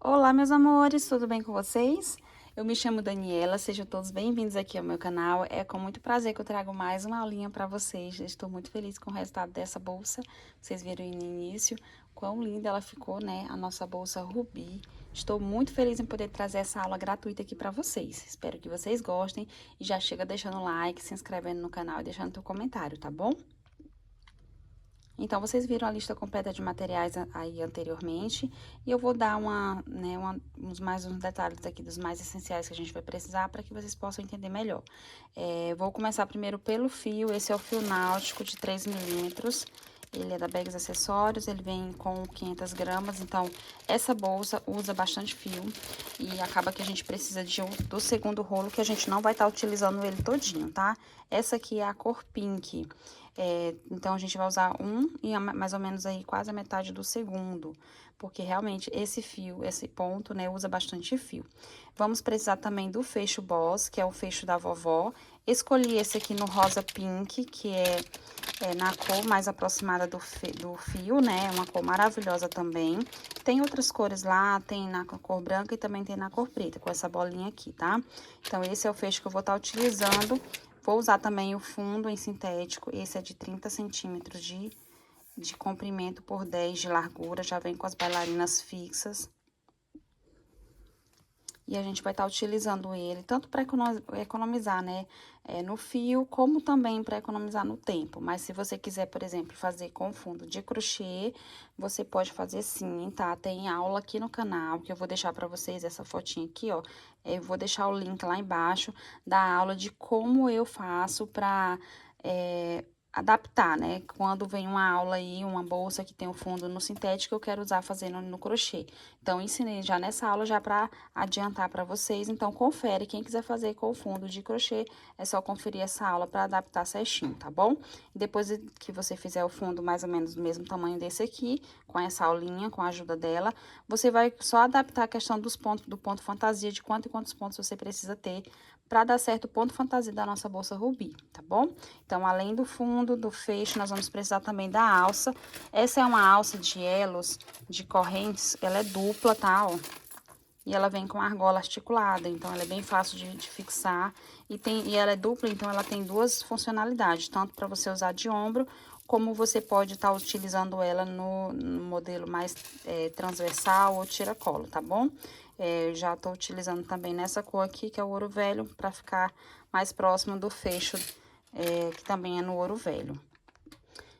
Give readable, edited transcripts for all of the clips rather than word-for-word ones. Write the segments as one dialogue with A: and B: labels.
A: Olá, meus amores, tudo bem com vocês? Eu me chamo Daniela, sejam todos bem-vindos aqui ao meu canal. É com muito prazer que eu trago mais uma aulinha para vocês. Eu estou muito feliz com o resultado dessa bolsa. Vocês viram aí no início quão linda ela ficou, né? A nossa bolsa Rubi. Estou muito feliz em poder trazer essa aula gratuita aqui para vocês. Espero que vocês gostem e já chega deixando o like, se inscrevendo no canal e deixando seu comentário, tá bom? Então, vocês viram a lista completa de materiais aí anteriormente, e eu vou dar uns detalhes aqui dos mais essenciais que a gente vai precisar para que vocês possam entender melhor. Vou começar primeiro pelo fio, esse é o fio náutico de 3 milímetros. Ele é da Bags Acessórios, ele vem com 500 gramas, então essa bolsa usa bastante fio e acaba que a gente precisa do segundo rolo, que a gente não vai estar utilizando ele todinho, tá? Essa aqui é a cor pink. Então, a gente vai usar um e mais ou menos aí quase a metade do segundo, porque realmente esse fio, esse ponto, né, usa bastante fio. Vamos precisar também do fecho Boss, que é o fecho da vovó. Escolhi esse aqui no rosa pink, que é na cor mais aproximada do fio, né, é uma cor maravilhosa também. Tem outras cores lá, tem na cor branca e também tem na cor preta, com essa bolinha aqui, tá? Então, esse é o fecho que eu vou estar utilizando. Vou usar também o fundo em sintético, esse é de 30 centímetros de comprimento por 10 de largura, já vem com as bailarinas fixas. E a gente vai estar utilizando ele tanto para economizar, né, no fio, como também para economizar no tempo. Mas se você quiser, por exemplo, fazer com fundo de crochê, você pode fazer sim, tá? Tem aula aqui no canal, que eu vou deixar para vocês essa fotinha aqui, ó. Eu vou deixar o link lá embaixo da aula de como eu faço para adaptar, né? Quando vem uma aula aí, uma bolsa que tem o fundo no sintético, eu quero usar fazendo no crochê. Então, ensinei já nessa aula já para adiantar para vocês. Então, confere, quem quiser fazer com o fundo de crochê, é só conferir essa aula para adaptar certinho, tá bom? Depois que você fizer o fundo mais ou menos do mesmo tamanho desse aqui, com essa aulinha, com a ajuda dela, você vai só adaptar a questão dos pontos, do ponto fantasia, de quanto e quantos pontos você precisa ter para dar certo o ponto fantasia da nossa bolsa Rubi, tá bom? Então, além do fundo, do fecho, nós vamos precisar também da alça. Essa é uma alça de elos, de correntes, ela é dupla, tá, ó? E ela vem com argola articulada, então ela é bem fácil de fixar. E ela é dupla, então ela tem duas funcionalidades, tanto para você usar de ombro, como você pode estar utilizando ela no modelo mais transversal ou tiracolo, tá bom? Já tô utilizando também nessa cor aqui, que é o ouro velho, para ficar mais próximo do fecho, que também é no ouro velho.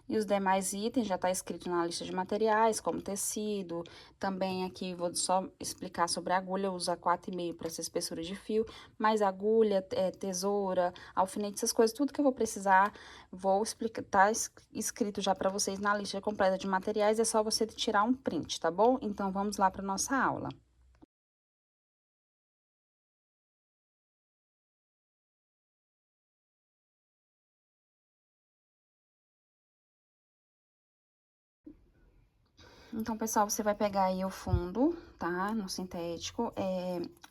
A: E os demais itens já está escrito na lista de materiais, como tecido. Também aqui vou só explicar sobre a agulha, eu uso a 4,5 para essa espessura de fio. Mas agulha, tesoura, alfinete, essas coisas, tudo que eu vou precisar, vou explicar, tá escrito já para vocês na lista completa de materiais, é só você tirar um print, tá bom? Então, vamos lá para nossa aula. Então, pessoal, você vai pegar aí o fundo, tá? No sintético.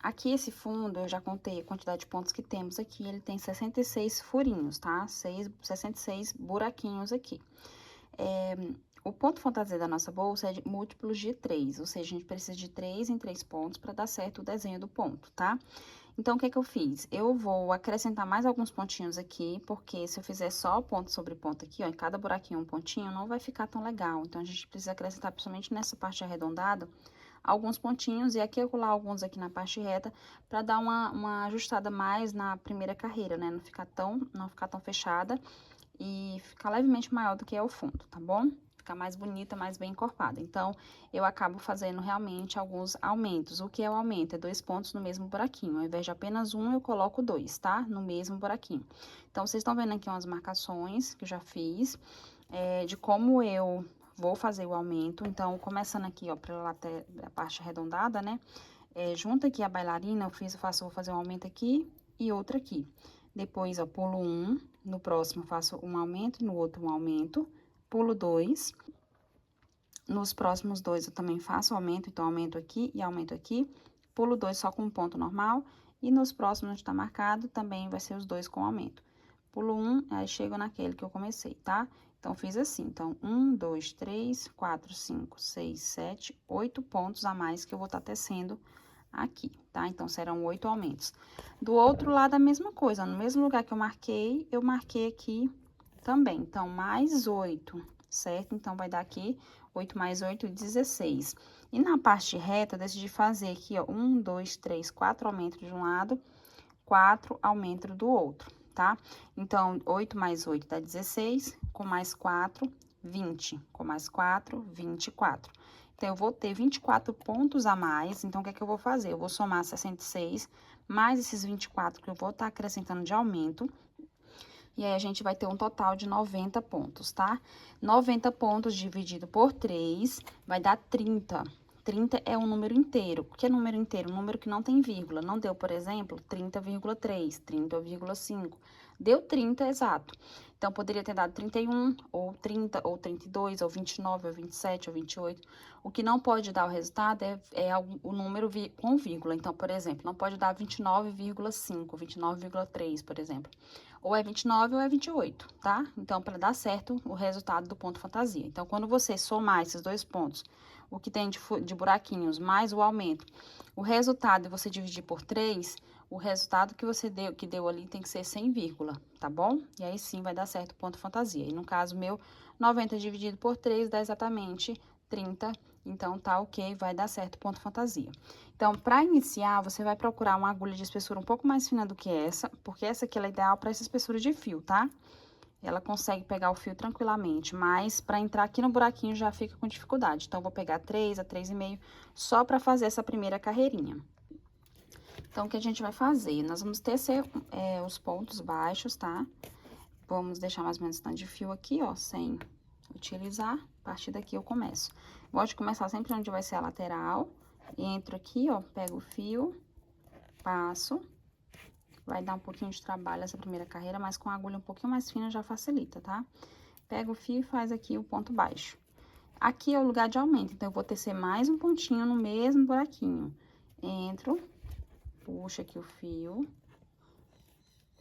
A: Aqui esse fundo, eu já contei a quantidade de pontos que temos aqui. Ele tem 66 furinhos, tá? 66 buraquinhos aqui. O ponto fantasia da nossa bolsa é de múltiplos de 3, ou seja, a gente precisa de 3 em 3 pontos para dar certo o desenho do ponto, tá? Então, o que que eu fiz? Eu vou acrescentar mais alguns pontinhos aqui, porque se eu fizer só ponto sobre ponto aqui, ó, em cada buraquinho um pontinho, não vai ficar tão legal. Então, a gente precisa acrescentar, principalmente nessa parte arredondada, alguns pontinhos e aqui eu colar alguns aqui na parte reta, para dar uma ajustada mais na primeira carreira, né? Não ficar tão fechada e ficar levemente maior do que é o fundo, tá bom? Ficar mais bonita, mais bem encorpada. Então, eu acabo fazendo realmente alguns aumentos. O que é o aumento? É 2 pontos no mesmo buraquinho. Ao invés de apenas um, eu coloco 2, tá? No mesmo buraquinho. Então, vocês estão vendo aqui umas marcações que eu já fiz, de como eu vou fazer o aumento. Então, começando aqui, ó, pela a parte arredondada, né? Junto aqui a bailarina, vou fazer um aumento aqui e outro aqui. Depois, ó, pulo um, no próximo faço um aumento, no outro um aumento, pulo dois. Nos próximos dois eu também faço aumento, então aumento aqui e aumento aqui, pulo dois só com um ponto normal, e nos próximos onde tá marcado também vai ser os dois com aumento. Pulo um, aí chego naquele que eu comecei, tá? Então, fiz assim. Então, 1, 2, 3, 4, 5, 6, 7, 8 pontos a mais que eu vou estar tecendo aqui, tá? Então, serão 8 aumentos. Do outro lado, a mesma coisa. No mesmo lugar que eu marquei aqui também. Então, mais 8, certo? Então, vai dar aqui 8 mais 8, 16. E na parte reta, eu decidi fazer aqui, ó, 1, 2, 3, 4 aumentos de um lado, 4 aumentos do outro, tá? Então, 8 mais 8 dá 16, com mais 4, 20. Com mais 4, 24. Então, eu vou ter 24 pontos a mais. Então, o que é que eu vou fazer? Eu vou somar 66, mais esses 24 que eu vou estar acrescentando de aumento. E aí, a gente vai ter um total de 90 pontos, tá? 90 pontos dividido por 3 vai dar 30. 30 é um número inteiro. O que é número inteiro? Um número que não tem vírgula. Não deu, por exemplo, 30,3, 30,5. Deu 30 exato. Então, poderia ter dado 31, ou 30, ou 32, ou 29, ou 27, ou 28. O que não pode dar o resultado é o número com vírgula. Então, por exemplo, não pode dar 29,5, 29,3, por exemplo. Ou é 29 ou é 28, tá? Então, para dar certo o resultado do ponto fantasia. Então, quando você somar esses dois pontos, o que tem de buraquinhos mais o aumento, o resultado você dividir por 3, o resultado que você deu ali tem que ser sem vírgula, tá bom? E aí sim vai dar certo o ponto fantasia. E no caso meu, 90 dividido por 3 dá exatamente 30. Então, tá ok, vai dar certo o ponto fantasia. Então, para iniciar, você vai procurar uma agulha de espessura um pouco mais fina do que essa, porque essa aqui ela é ideal para essa espessura de fio, tá? Ela consegue pegar o fio tranquilamente, mas para entrar aqui no buraquinho já fica com dificuldade. Então, vou pegar 3 a 3,5 só para fazer essa primeira carreirinha. Então, o que a gente vai fazer? Nós vamos tecer os pontos baixos, tá? Vamos deixar mais ou menos tanto de fio aqui, ó, sem utilizar. A partir daqui eu começo. Gosto de começar sempre onde vai ser a lateral. Entro aqui, ó, pego o fio, passo. Vai dar um pouquinho de trabalho essa primeira carreira, mas com a agulha um pouquinho mais fina já facilita, tá? Pega o fio e faz aqui o ponto baixo. Aqui é o lugar de aumento, então eu vou tecer mais um pontinho no mesmo buraquinho. Entro, puxo aqui o fio,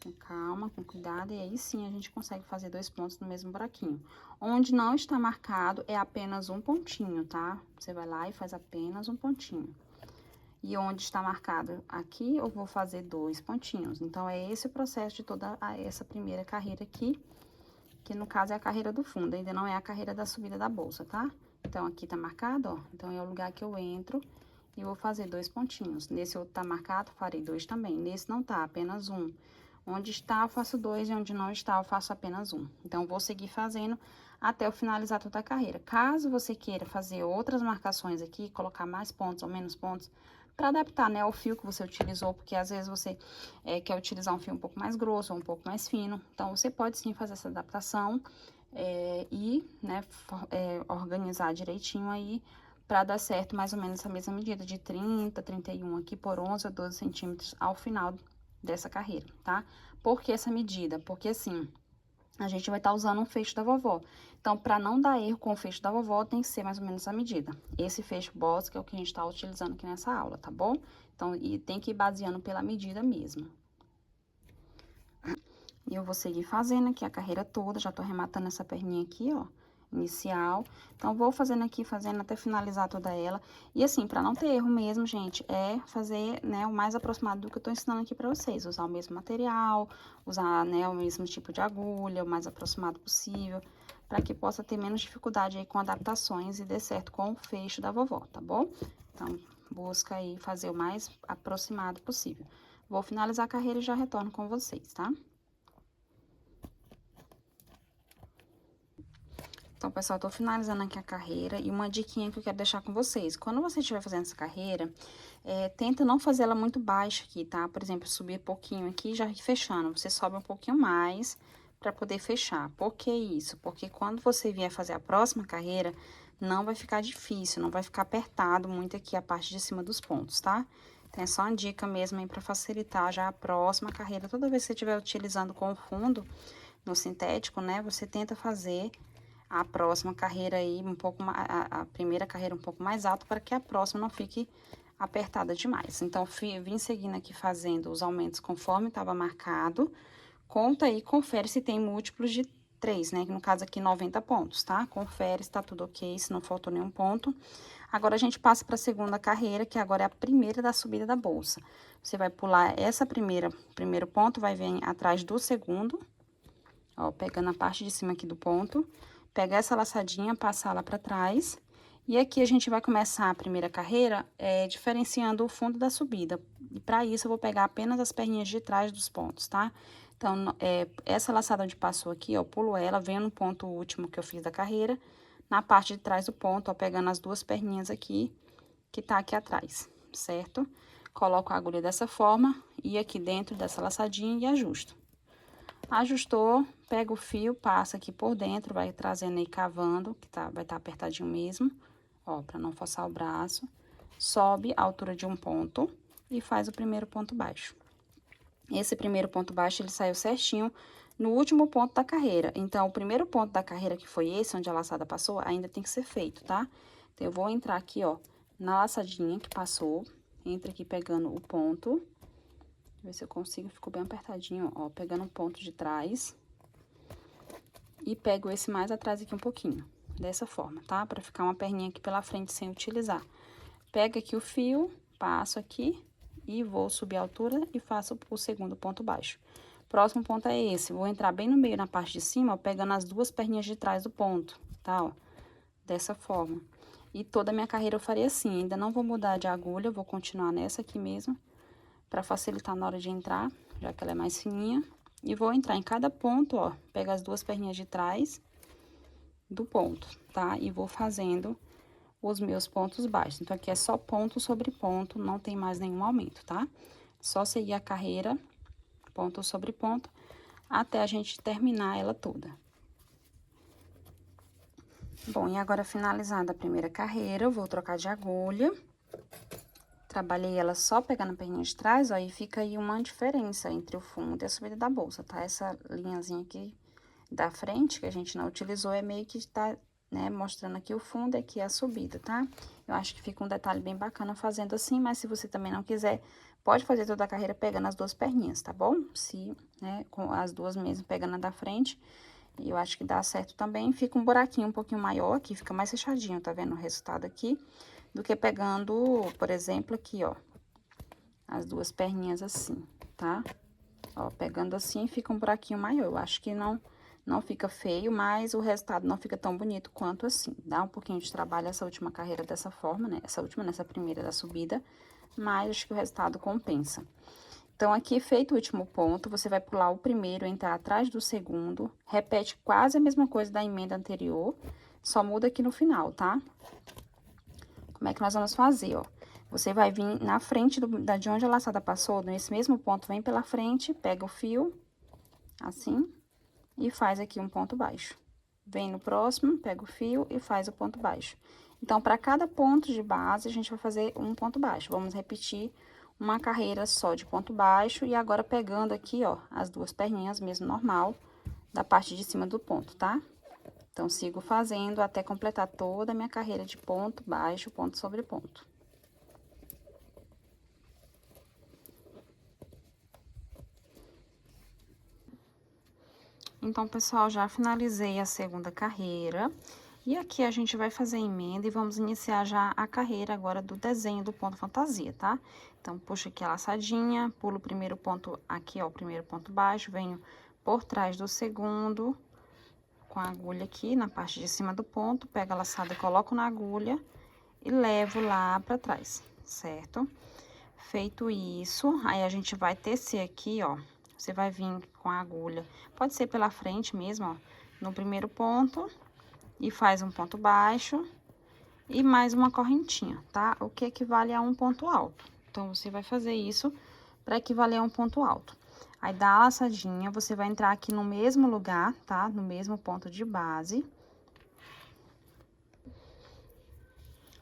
A: com calma, com cuidado, e aí sim a gente consegue fazer 2 pontos no mesmo buraquinho. Onde não está marcado é apenas um pontinho, tá? Você vai lá e faz apenas um pontinho. E onde está marcado aqui, eu vou fazer 2 pontinhos. Então, é esse o processo de toda essa primeira carreira aqui, que no caso é a carreira do fundo, ainda não é a carreira da subida da bolsa, tá? Então, aqui tá marcado, ó, então é o lugar que eu entro e vou fazer 2 pontinhos. Nesse outro tá marcado, farei 2 também. Nesse não tá, apenas um. Onde está, eu faço 2 e onde não está, eu faço apenas um. Então, vou seguir fazendo até eu finalizar toda a carreira. Caso você queira fazer outras marcações aqui, colocar mais pontos ou menos pontos, para adaptar, né, ao fio que você utilizou, porque às vezes você quer utilizar um fio um pouco mais grosso ou um pouco mais fino. Então, você pode sim fazer essa adaptação e, né, organizar direitinho aí para dar certo mais ou menos essa mesma medida de 30, 31 aqui por 11 a 12 centímetros ao final dessa carreira, tá? Por que essa medida? Porque assim, a gente vai estar usando um fecho da vovó. Então, para não dar erro com o fecho da vovó, tem que ser mais ou menos a medida. Esse fecho boss, que é o que a gente está utilizando aqui nessa aula, tá bom? Então, e tem que ir baseando pela medida mesmo. E eu vou seguir fazendo aqui a carreira toda, já tô rematando essa perninha aqui, ó, inicial. Então, vou fazendo aqui, fazendo até finalizar toda ela. E assim, para não ter erro mesmo, gente, é fazer, né, o mais aproximado do que eu tô ensinando aqui pra vocês. Usar o mesmo material, usar, né, o mesmo tipo de agulha, o mais aproximado possível, para que possa ter menos dificuldade aí com adaptações e dê certo com o fecho da vovó, tá bom? Então, busca aí fazer o mais aproximado possível. Vou finalizar a carreira e já retorno com vocês, tá? Então, pessoal, tô finalizando aqui a carreira e uma diquinha que eu quero deixar com vocês. Quando você estiver fazendo essa carreira, tenta não fazer ela muito baixa aqui, tá? Por exemplo, subir um pouquinho aqui e já ir fechando. Você sobe um pouquinho mais pra poder fechar. Por que isso? Porque quando você vier fazer a próxima carreira, não vai ficar difícil, não vai ficar apertado muito aqui a parte de cima dos pontos, tá? Então, é só uma dica mesmo aí pra facilitar já a próxima carreira. Toda vez que você estiver utilizando com o fundo no sintético, né? Você tenta fazer a próxima carreira aí um pouco mais, a primeira carreira um pouco mais alta, para que a próxima não fique apertada demais. Então, vim seguindo aqui fazendo os aumentos conforme estava marcado. Conta aí, confere se tem múltiplos de 3, né? No caso aqui, 90 pontos, tá? Confere se tá tudo ok, se não faltou nenhum ponto. Agora, a gente passa pra segunda carreira, que agora é a primeira da subida da bolsa. Você vai pular essa primeiro ponto, vai vir atrás do segundo, ó, pegando a parte de cima aqui do ponto. Pega essa laçadinha, passar lá pra trás. E aqui a gente vai começar a primeira carreira, diferenciando o fundo da subida. E pra isso, eu vou pegar apenas as perninhas de trás dos pontos, tá? Então, essa laçada onde passou aqui, ó, pulo ela, venho no ponto último que eu fiz da carreira, na parte de trás do ponto, ó, pegando as duas perninhas aqui, que tá aqui atrás, certo? Coloco a agulha dessa forma, e aqui dentro dessa laçadinha e ajusto. Ajustou, pega o fio, passa aqui por dentro, vai trazendo aí, cavando, que vai estar apertadinho mesmo, ó, pra não forçar o braço. Sobe a altura de um ponto e faz o primeiro ponto baixo. Esse primeiro ponto baixo, ele saiu certinho no último ponto da carreira. Então, o primeiro ponto da carreira, que foi esse, onde a laçada passou, ainda tem que ser feito, tá? Então, eu vou entrar aqui, ó, na laçadinha que passou, entra aqui pegando o ponto. Ver se eu consigo, ficou bem apertadinho, ó, pegando um ponto de trás. E pego esse mais atrás aqui um pouquinho, dessa forma, tá? Pra ficar uma perninha aqui pela frente sem utilizar. Pega aqui o fio, passo aqui e vou subir a altura e faço o segundo ponto baixo. Próximo ponto é esse, vou entrar bem no meio, na parte de cima, ó, pegando as duas perninhas de trás do ponto, tá, ó? Dessa forma. E toda a minha carreira eu faria assim, ainda não vou mudar de agulha, vou continuar nessa aqui mesmo, pra facilitar na hora de entrar, já que ela é mais fininha. E vou entrar em cada ponto, ó, pego as duas perninhas de trás do ponto, tá? E vou fazendo os meus pontos baixos. Então, aqui é só ponto sobre ponto, não tem mais nenhum aumento, tá? Só seguir a carreira, ponto sobre ponto, até a gente terminar ela toda. Bom, e agora finalizada a primeira carreira, eu vou trocar de agulha. Trabalhei ela só pegando a perninha de trás, ó, e fica aí uma diferença entre o fundo e a subida da bolsa, tá? Essa linhazinha aqui da frente, que a gente não utilizou, é meio que tá, né, mostrando aqui o fundo e aqui a subida, tá? Eu acho que fica um detalhe bem bacana fazendo assim, mas se você também não quiser, pode fazer toda a carreira pegando as duas perninhas, tá bom? Se, né, com as duas mesmo pegando a da frente, e eu acho que dá certo também. Fica um buraquinho um pouquinho maior aqui, fica mais fechadinho, tá vendo o resultado aqui? Do que pegando, por exemplo, aqui, ó, as duas perninhas assim, tá? Ó, pegando assim, fica um buraquinho maior. Eu acho que não fica feio, mas o resultado não fica tão bonito quanto assim. Dá um pouquinho de trabalho essa última carreira dessa forma, né? Nessa primeira da subida, mas acho que o resultado compensa. Então, aqui, feito o último ponto, você vai pular o primeiro, entrar atrás do segundo, repete quase a mesma coisa da emenda anterior, só muda aqui no final, tá? Como é que nós vamos fazer, ó? Você vai vir na frente de onde a laçada passou, nesse mesmo ponto, vem pela frente, pega o fio, assim, e faz aqui um ponto baixo. Vem no próximo, pega o fio e faz o ponto baixo. Então, para cada ponto de base, a gente vai fazer um ponto baixo. Vamos repetir uma carreira só de ponto baixo e agora pegando aqui, ó, as duas perninhas mesmo normal da parte de cima do ponto, tá? Então, sigo fazendo até completar toda a minha carreira de ponto baixo, ponto sobre ponto. Então, pessoal, já finalizei a segunda carreira. E aqui a gente vai fazer a emenda e vamos iniciar já a carreira agora do desenho do ponto fantasia, tá? Então, puxo aqui a laçadinha, pulo o primeiro ponto aqui, ó, o primeiro ponto baixo, venho por trás do segundo, com a agulha aqui na parte de cima do ponto, pego a laçada, coloco na agulha e levo lá pra trás, certo? Feito isso, aí a gente vai tecer aqui, ó, você vai vir com a agulha, pode ser pela frente mesmo, ó, no primeiro ponto, e faz um ponto baixo e mais uma correntinha, tá? O que equivale a um ponto alto. Então, você vai fazer isso para equivaler a um ponto alto. Aí, dá a laçadinha, você vai entrar aqui no mesmo lugar, tá? No mesmo ponto de base.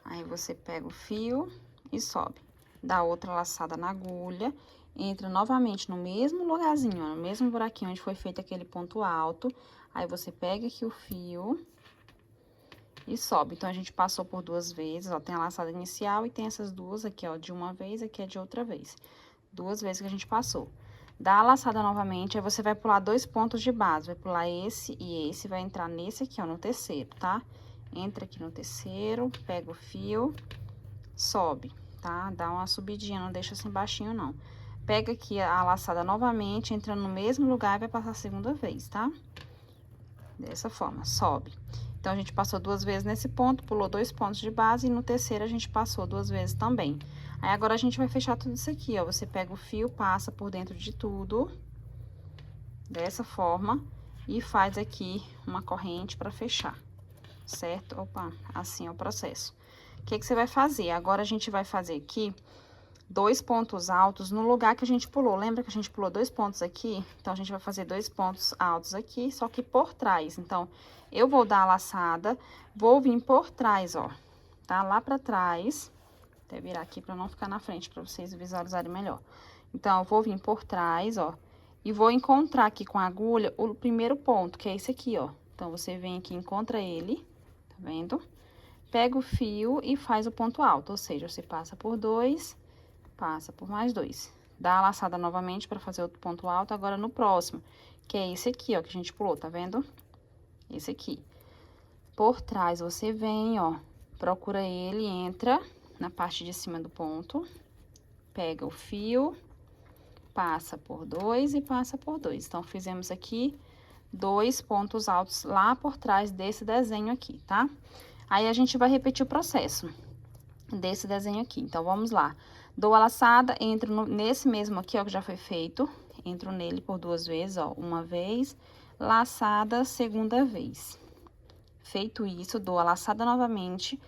A: Aí, você pega o fio e sobe. Dá outra laçada na agulha, entra novamente no mesmo lugarzinho, ó, no mesmo buraquinho onde foi feito aquele ponto alto. Aí, você pega aqui o fio e sobe. Então, a gente passou por duas vezes, ó, tem a laçada inicial e tem essas duas aqui, ó, de uma vez, aqui é de outra vez. Duas vezes que a gente passou. Dá a laçada novamente, aí você vai pular 2 pontos de base, vai pular esse e esse, vai entrar nesse aqui, ó, no terceiro, tá? Entra aqui no terceiro, pega o fio, sobe, tá? Dá uma subidinha, não deixa assim baixinho, não. Pega aqui a laçada novamente, entra no mesmo lugar e vai passar a segunda vez, tá? Dessa forma, sobe. Então, a gente passou 2 vezes nesse ponto, pulou 2 pontos de base e no terceiro a gente passou 2 vezes também. Aí, agora a gente vai fechar tudo isso aqui, ó. Você pega o fio, passa por dentro de tudo, dessa forma, e faz aqui uma corrente pra fechar, certo? Opa, assim é o processo. O que que você vai fazer? Agora, a gente vai fazer aqui 2 pontos altos no lugar que a gente pulou. Lembra que a gente pulou 2 pontos aqui? Então, a gente vai fazer 2 pontos altos aqui, só que por trás. Então, eu vou dar a laçada, vou vir por trás, ó, tá? Lá pra trás. Até virar aqui pra não ficar na frente, pra vocês visualizarem melhor. Então, eu vou vir por trás, ó, e vou encontrar aqui com a agulha o primeiro ponto, que é esse aqui, ó. Então, você vem aqui, encontra ele, tá vendo? Pega o fio e faz o ponto alto, ou seja, você passa por 2, passa por mais 2. Dá a laçada novamente pra fazer outro ponto alto, agora no próximo, que é esse aqui, ó, que a gente pulou, tá vendo? Esse aqui. Por trás, você vem, ó, procura ele, entra na parte de cima do ponto, pega o fio, passa por 2 e passa por 2. Então, fizemos aqui 2 pontos altos lá por trás desse desenho aqui, tá? Aí, a gente vai repetir o processo desse desenho aqui. Então, vamos lá. Dou a laçada, entro nesse mesmo aqui, ó, que já foi feito. Entro nele por 2 vezes, ó. Uma vez, laçada, segunda vez. Feito isso, dou a laçada novamente.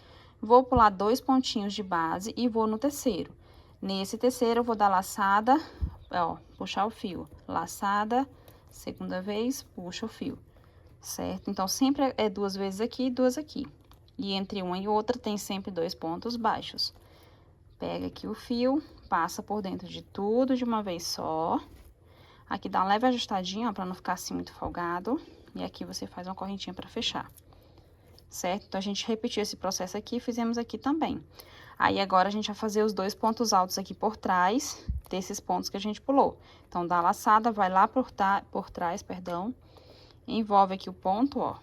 A: Vou pular 2 pontinhos de base e vou no terceiro. Nesse terceiro, eu vou dar laçada, ó, puxar o fio. Laçada, segunda vez, puxa o fio, certo? Então, sempre é 2 vezes aqui e 2 aqui. E entre uma e outra, tem sempre 2 pontos baixos. Pega aqui o fio, passa por dentro de tudo de uma vez só. Aqui dá uma leve ajustadinha, ó, pra não ficar assim muito folgado. E aqui você faz uma correntinha pra fechar, certo? Então, a gente repetiu esse processo aqui e fizemos aqui também. Aí, agora, a gente vai fazer os 2 pontos altos aqui por trás desses pontos que a gente pulou. Então, dá a laçada, vai lá por trás, perdão, envolve aqui o ponto, ó.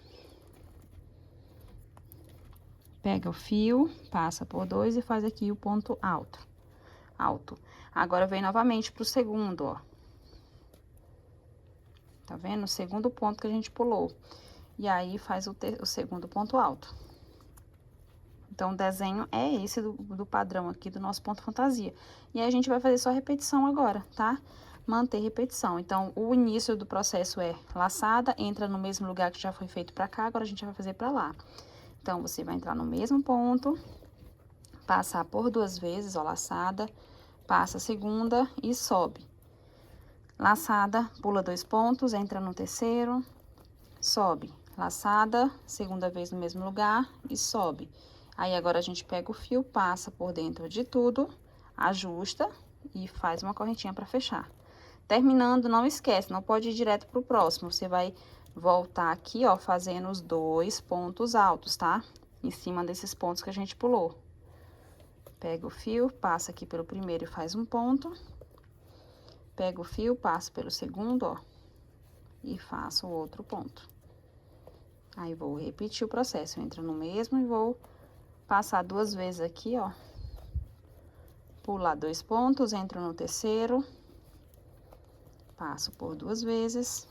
A: Pega o fio, passa por 2 e faz aqui o ponto alto. Agora, vem novamente pro segundo, ó. Tá vendo? O segundo ponto que a gente pulou. E aí, faz o segundo ponto alto. Então, o desenho é esse do padrão aqui do nosso ponto fantasia. E aí, a gente vai fazer só repetição agora, tá? Manter repetição. Então, o início do processo é laçada, entra no mesmo lugar que já foi feito pra cá, agora a gente vai fazer pra lá. Então, você vai entrar no mesmo ponto, passar por 2 vezes, ó, laçada, passa a segunda e sobe. Laçada, pula 2 pontos, entra no terceiro, sobe. Laçada, segunda vez no mesmo lugar e sobe. Aí, agora, a gente pega o fio, passa por dentro de tudo, ajusta e faz uma correntinha pra fechar. Terminando, não esquece, não pode ir direto pro próximo, você vai voltar aqui, ó, fazendo os 2 pontos altos, tá? Em cima desses pontos que a gente pulou. Pega o fio, passa aqui pelo primeiro e faz um ponto. Pega o fio, passa pelo segundo, ó, e faço o outro ponto. Aí, vou repetir o processo, eu entro no mesmo e vou passar 2 vezes aqui, ó. Pular 2 pontos, entro no terceiro. Passo por 2 vezes.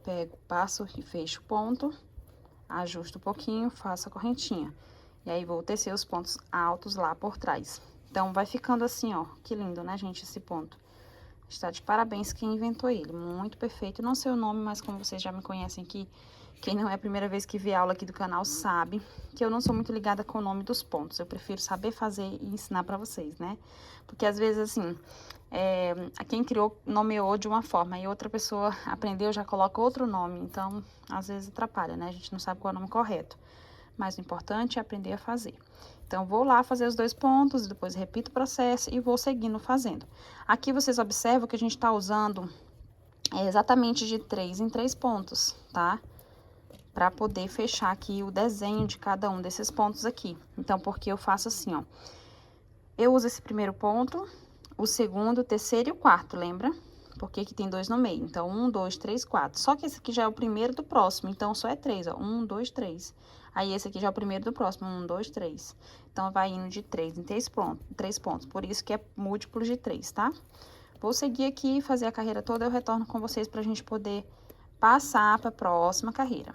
A: Pego, passo e fecho o ponto. Ajusto um pouquinho, faço a correntinha. E aí, vou tecer os pontos altos lá por trás. Então, vai ficando assim, ó. Que lindo, né, gente, esse ponto. Está de parabéns quem inventou ele. Muito perfeito. Não sei o nome, mas como vocês já me conhecem aqui, quem não é a primeira vez que vê aula aqui do canal sabe que eu não sou muito ligada com o nome dos pontos. Eu prefiro saber fazer e ensinar pra vocês, né? Porque às vezes, assim, quem criou nomeou de uma forma e outra pessoa aprendeu, já coloca outro nome. Então, às vezes atrapalha, né? A gente não sabe qual é o nome correto. Mas o importante é aprender a fazer. Então, vou lá fazer os 2 pontos, depois repito o processo e vou seguindo fazendo. Aqui, vocês observam que a gente tá usando exatamente de 3 em 3 pontos, tá? Pra poder fechar aqui o desenho de cada um desses pontos aqui. Então, porque eu faço assim, ó. Eu uso esse primeiro ponto, o segundo, o terceiro e o quarto, lembra? Porque aqui tem 2 no meio. Então, 1, 2, 3, 4. Só que esse aqui já é o primeiro do próximo, então só é 3, ó. 1, 2, 3. Aí, esse aqui já é o primeiro do próximo, 1, 2, 3. Então, vai indo de 3 em 3 pontos. Por isso que é múltiplo de 3, tá? Vou seguir aqui e fazer a carreira toda, eu retorno com vocês pra gente poder passar pra próxima carreira.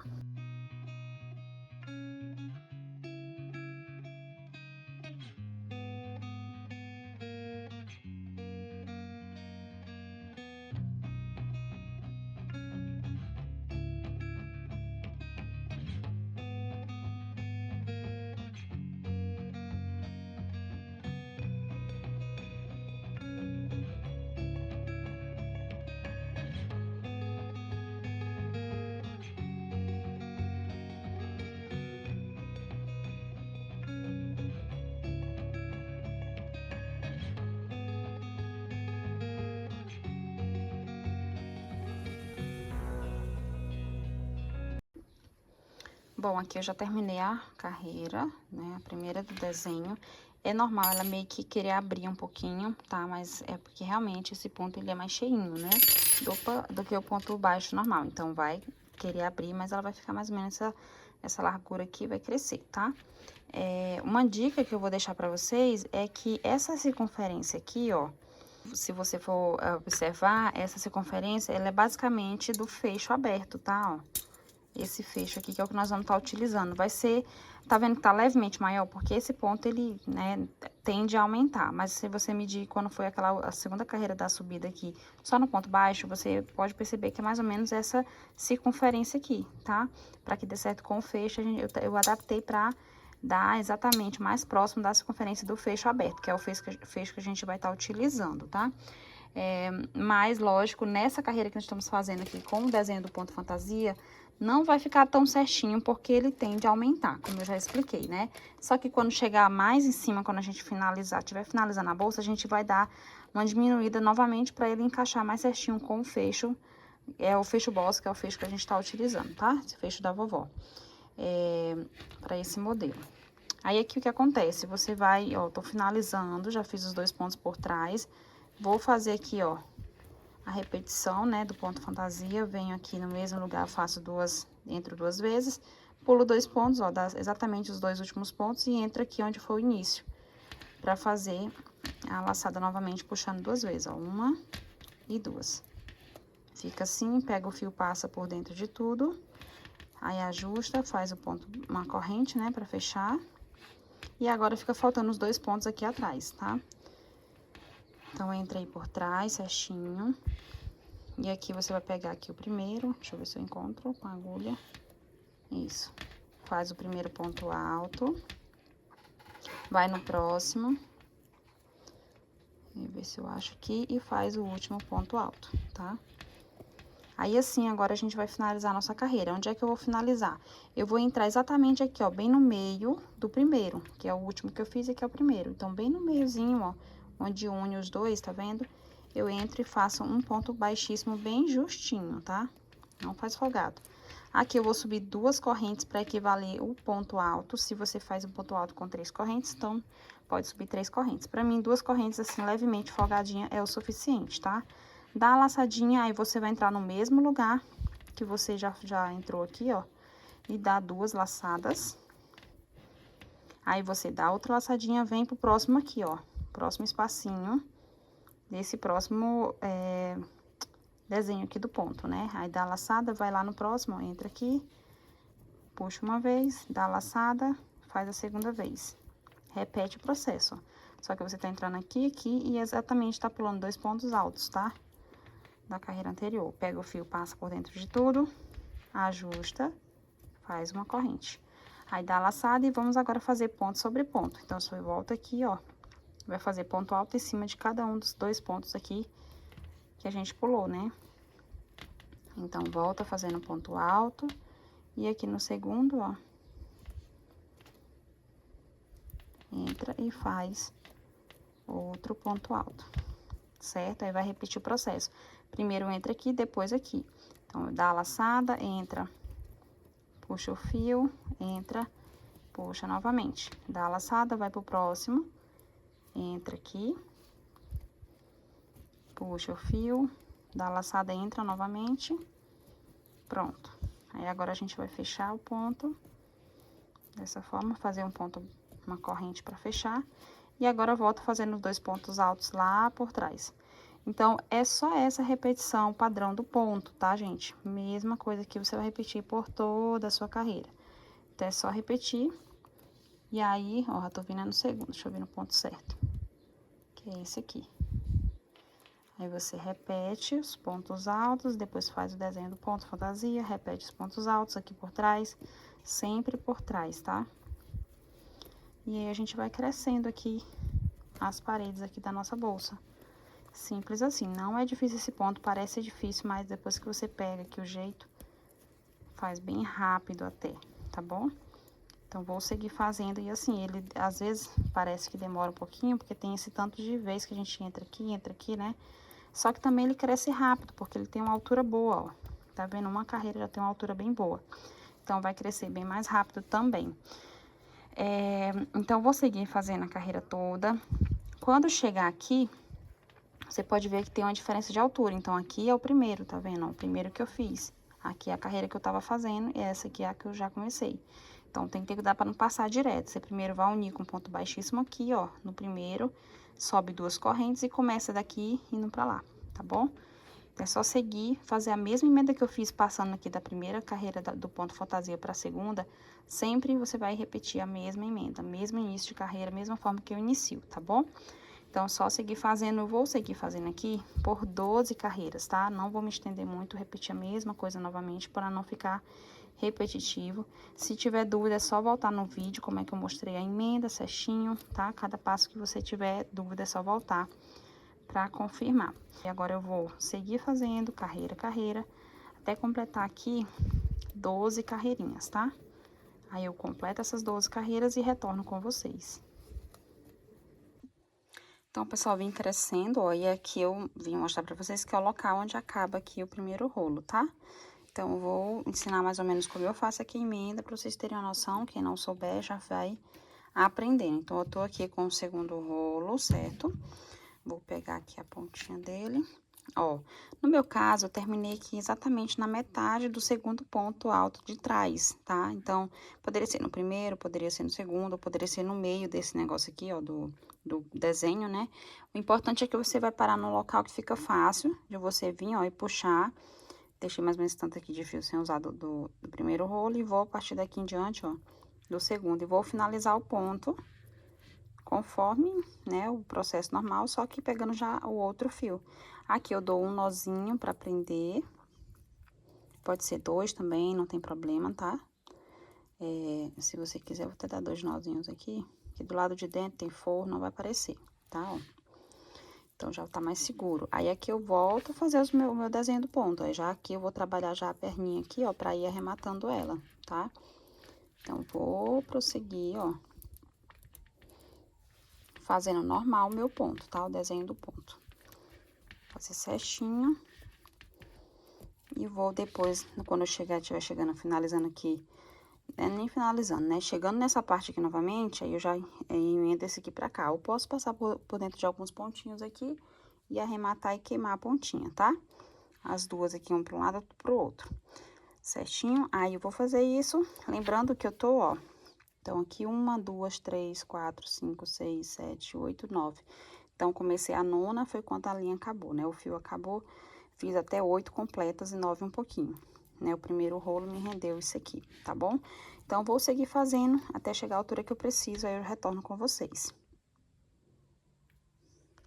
A: Bom, aqui eu já terminei a carreira, né, a primeira do desenho. É normal ela meio que querer abrir um pouquinho, tá? Mas é porque realmente esse ponto ele é mais cheinho, né, do que o ponto baixo normal. Então, vai querer abrir, mas ela vai ficar mais ou menos essa largura aqui vai crescer, tá? Uma dica que eu vou deixar pra vocês é que essa circunferência aqui, ó, se você for observar, essa circunferência, ela é basicamente do fecho aberto, tá? Ó. Esse fecho aqui, que é o que nós vamos estar utilizando. Vai ser, tá vendo que tá levemente maior? Porque esse ponto, ele, né, tende a aumentar. Mas se você medir quando foi a segunda carreira da subida aqui, só no ponto baixo, você pode perceber que é mais ou menos essa circunferência aqui, tá? Pra que dê certo com o fecho, eu adaptei pra dar exatamente mais próximo da circunferência do fecho aberto, que é o fecho que a gente vai estar utilizando, tá? Mas, lógico, nessa carreira que nós estamos fazendo aqui com o desenho do ponto fantasia, não vai ficar tão certinho, porque ele tende a aumentar, como eu já expliquei, né? Só que quando chegar mais em cima, quando a gente tiver finalizando a bolsa, a gente vai dar uma diminuída novamente para ele encaixar mais certinho com o fecho, o fecho boss, que é o fecho que a gente tá utilizando, tá? Esse fecho da vovó, para esse modelo. Aí, aqui o que acontece? Você vai, ó, tô finalizando, já fiz os 2 pontos por trás, vou fazer aqui, ó, a repetição, né, do ponto fantasia, venho aqui no mesmo lugar, faço entro 2 vezes, pulo 2 pontos, ó, dá exatamente os 2 últimos pontos e entro aqui onde foi o início, pra fazer a laçada novamente, puxando 2 vezes, ó, 1 e 2. Fica assim, pega o fio, passa por dentro de tudo, aí ajusta, faz o ponto, uma corrente, né, pra fechar, e agora fica faltando os 2 pontos aqui atrás, tá? Então, entra aí por trás, certinho. E aqui você vai pegar aqui o primeiro, deixa eu ver se eu encontro com a agulha. Isso. Faz o primeiro ponto alto. Vai no próximo. Deixa eu ver se eu acho aqui. E faz o último ponto alto, tá? Aí, assim, agora a gente vai finalizar a nossa carreira. Onde é que eu vou finalizar? Eu vou entrar exatamente aqui, ó, bem no meio do primeiro, que é o último que eu fiz e que é o primeiro. Então, bem no meiozinho, ó, onde une os dois, tá vendo? Eu entro e faço um ponto baixíssimo bem justinho, tá? Não faz folgado. Aqui eu vou subir 2 correntes para equivaler o ponto alto. Se você faz um ponto alto com 3 correntes, então pode subir 3 correntes. Para mim, 2 correntes assim levemente folgadinha é o suficiente, tá? Dá a laçadinha, aí você vai entrar no mesmo lugar que você já entrou aqui, ó, e dá 2 laçadas. Aí você dá outra laçadinha, vem pro próximo aqui, ó, próximo espacinho desse próximo desenho aqui do ponto, né? Aí dá a laçada, vai lá no próximo, ó, entra aqui, puxa uma vez, dá a laçada, faz a segunda vez. Repete o processo, ó. Só que você tá entrando aqui e exatamente tá pulando 2 pontos altos, tá? Da carreira anterior. Pega o fio, passa por dentro de tudo, ajusta, faz uma corrente. Aí dá a laçada e vamos agora fazer ponto sobre ponto. Então, você volta aqui, ó, vai fazer ponto alto em cima de cada um dos 2 pontos aqui que a gente pulou, né? Então, volta fazendo ponto alto. E aqui no segundo, ó, entra e faz outro ponto alto, certo? Aí, vai repetir o processo. Primeiro entra aqui, depois aqui. Então, dá a laçada, entra, puxa o fio, entra, puxa novamente. Dá a laçada, vai pro próximo, entra aqui, Puxa o fio, dá a laçada, entra novamente. Pronto. Aí, agora a gente vai fechar o ponto. Dessa forma, fazer um ponto, uma corrente pra fechar. E agora, eu volto fazendo os 2 pontos altos lá por trás. Então, é só essa repetição padrão do ponto, tá, gente? Mesma coisa que você vai repetir por toda a sua carreira. Então, é só repetir. E aí, ó, já tô vindo no segundo, deixa eu ver no ponto certo. Que é esse aqui. Aí, você repete os pontos altos, depois faz o desenho do ponto fantasia, repete os pontos altos aqui por trás, sempre por trás, tá? E aí, a gente vai crescendo aqui as paredes aqui da nossa bolsa. Simples assim, não é difícil esse ponto, parece difícil, mas depois que você pega aqui o jeito, faz bem rápido até, tá bom? Então, vou seguir fazendo, e assim, ele às vezes parece que demora um pouquinho, porque tem esse tanto de vez que a gente entra aqui, né? Só que também ele cresce rápido, porque ele tem uma altura boa, ó. Tá vendo? Uma carreira já tem uma altura bem boa. Então, vai crescer bem mais rápido também. Então, vou seguir fazendo a carreira toda. Quando chegar aqui, você pode ver que tem uma diferença de altura. Então, aqui é o primeiro, tá vendo? O primeiro que eu fiz. Aqui é a carreira que eu tava fazendo, e essa aqui é a que eu já comecei. Então, tem que ter cuidado pra não passar direto. Você primeiro vai unir com um ponto baixíssimo aqui, ó, no primeiro, sobe 2 correntes e começa daqui indo pra lá, tá bom? É só seguir, fazer a mesma emenda que eu fiz passando aqui da primeira carreira do ponto fantasia pra segunda, sempre você vai repetir a mesma emenda, mesmo início de carreira, mesma forma que eu inicio, tá bom? Então, só seguir fazendo, eu vou seguir fazendo aqui por 12 carreiras, tá? Não vou me estender muito, repetir a mesma coisa novamente, para não ficar repetitivo. Se tiver dúvida, é só voltar no vídeo, como é que eu mostrei a emenda certinho, tá? Cada passo que você tiver dúvida, é só voltar para confirmar. E agora, eu vou seguir fazendo carreira, até completar aqui 12 carreirinhas, tá? Aí, eu completo essas 12 carreiras e retorno com vocês. Então, pessoal, vim crescendo, ó, e aqui eu vim mostrar pra vocês que é o local onde acaba aqui o primeiro rolo, tá? Então, eu vou ensinar mais ou menos como eu faço aqui a emenda, pra vocês terem uma noção. Quem não souber, já vai aprendendo. Então, eu tô aqui com o segundo rolo, certo? Vou pegar aqui a pontinha dele. Ó, no meu caso, eu terminei aqui exatamente na metade do segundo ponto alto de trás, tá? Então, poderia ser no primeiro, poderia ser no segundo, ou poderia ser no meio desse negócio aqui, ó, do desenho, né? O importante é que você vai parar no local que fica fácil de você vir, ó, e puxar. Deixei mais ou menos tanto aqui de fio sem usar do primeiro rolo e vou, a partir daqui em diante, ó, do segundo. E vou finalizar o ponto conforme, né, o processo normal, só que pegando já o outro fio. Aqui eu dou um nozinho pra prender, pode ser 2 também, não tem problema, tá? Se você quiser, eu vou até dar 2 nozinhos aqui, que do lado de dentro tem forro, não vai aparecer, tá, ó? Então, já tá mais seguro. Aí, aqui eu volto a fazer o meu desenho do ponto. Aí, já aqui eu vou trabalhar já a perninha aqui, ó, pra ir arrematando ela, tá? Então, vou prosseguir, ó, fazendo normal o meu ponto, tá? O desenho do ponto. Fazer certinho. E vou depois, quando eu estiver chegando, finalizando aqui, nem finalizando, né? Chegando nessa parte aqui novamente, aí eu já emendo esse aqui pra cá. Eu posso passar por dentro de alguns pontinhos aqui e arrematar e queimar a pontinha, tá? As duas aqui, um pra um lado, outro pro outro. Certinho? Aí, eu vou fazer isso, lembrando que eu tô, ó, então, aqui 1, 2, 3, 4, 5, 6, 7, 8, 9. Então, comecei a nona, foi quando a linha acabou, né? O fio acabou, fiz até 8 completas e 9 um pouquinho, né? O primeiro rolo me rendeu isso aqui, tá bom? Então, vou seguir fazendo até chegar à altura que eu preciso, aí eu retorno com vocês.